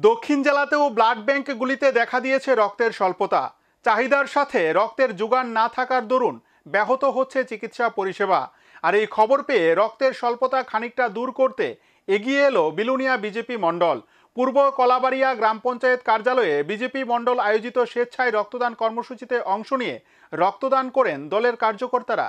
দক্ষিণ জেলাতেও ব্লাড ব্যাংকগুলিতে দেখা দিয়েছে রক্তের স্বল্পতা। চাহিদার সাথে রক্তের যোগান না থাকার দরুন ব্যাহত হচ্ছে চিকিৎসা পরিষেবা। আর এই খবর পেয়ে রক্তের স্বল্পতা খানিকটা দূর করতে এগিয়ে এলো বিলুনিয়া বিজেপি মণ্ডল। পূর্ব কলাবাড়িয়া গ্রাম পঞ্চায়েত কার্যালয়ে বিজেপি মণ্ডল আয়োজিত স্বেচ্ছায় রক্তদান কর্মসূচিতে অংশ নিয়ে রক্তদান করেন দলের কার্যকর্তারা।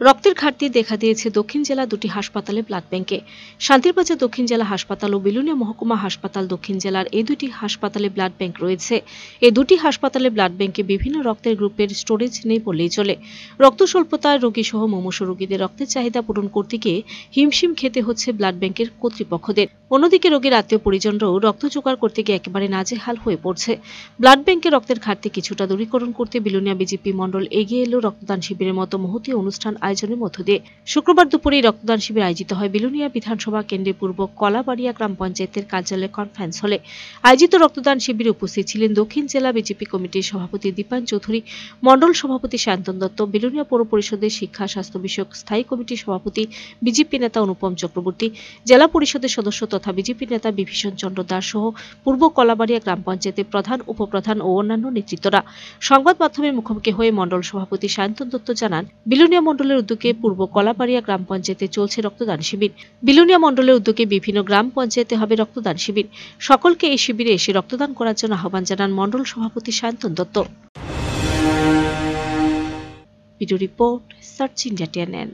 রক্তের ঘাটতি দেখা দিয়েছে দক্ষিণ জেলা দুটি হাসপাতালে ব্লাড ব্যাংকে। শান্তিরবাজার দক্ষিণ জেলা হাসপাতাল ও বিলুনিয়া মহকুমা হাসপাতাল দক্ষিণ জেলার এই দুটি হাসপাতালে ব্লাড ব্যাংক রয়েছে। এই দুটি হাসপাতালে ব্লাড ব্যাংকে বিভিন্ন রক্তের গ্রুপের স্টোরেজ নেই বললেই চলে। রক্ত স্বল্পতায় রোগী সহ মুমূর্ষু রোগীদের রক্তের চাহিদা পূরণ করতে গিয়ে হিমশিম খেতে হচ্ছে ব্লাড ব্যাংকের কর্তৃপক্ষদের। অন্যদিকে রোগীর আত্মীয় পরিজনরাও রক্ত জোগাড় করতে গিয়ে একেবারে নাজেহাল হয়ে পড়ছে। ব্লাড ব্যাংকে রক্তের ঘাটতি কিছুটা দূরীকরণ করতে বিলুনিয়া বিজেপি মণ্ডল এগিয়ে এলো রক্তদান শিবিরের মতো মহতী অনুষ্ঠান আয়োজনের মধ্য দিয়ে। শুক্রবার দুপুরে রক্তদান শিবির আয়োজিত হয় বিলুনিয়া বিধানসভা কেন্দ্রের পূর্ব কলাবাড়িয়া গ্রাম পঞ্চায়েতের কার্যালয় কনফারেন্স হলে। আয়োজিত রক্তদান শিবিরে উপস্থিত ছিলেন দক্ষিণ জেলা বিজেপি কমিটির সভাপতি দীপান চৌধুরী, মণ্ডল সভাপতি শান্তন দত্ত, বিলুনিয়া পৌর পরিষদের শিক্ষা স্বাস্থ্য বিষয়ক স্থায়ী কমিটির সভাপতি বিজেপি নেতা অনুপম চক্রবর্তী, জেলা পরিষদের সদস্য তথা বিজেপি নেতা বিভীষণ চন্দ্র দাস সহ পূর্ব কলাবাড়িয়া গ্রাম পঞ্চায়েতের প্রধান, উপপ্রধান ও অন্যান্য নেতৃত্বরা। সংবাদ মাধ্যমের মুখোমুখি হয়ে মণ্ডল সভাপতি শান্তন দত্ত জানান, বিলুনিয়া মণ্ডলের উদ্যোগে পূর্ব কলাবাড়িয়া গ্রাম পঞ্চায়েতে চলছে রক্তদান শিবির। বিলুনিয়া মণ্ডলের উদ্যোগে বিভিন্ন গ্রাম পঞ্চায়েতে হবে রক্তদান শিবির। সকলকে এই শিবিরে এসে রক্তদান করার জন্য আহ্বান জানান মণ্ডল সভাপতি Shantan Datta. Video report search India TNN।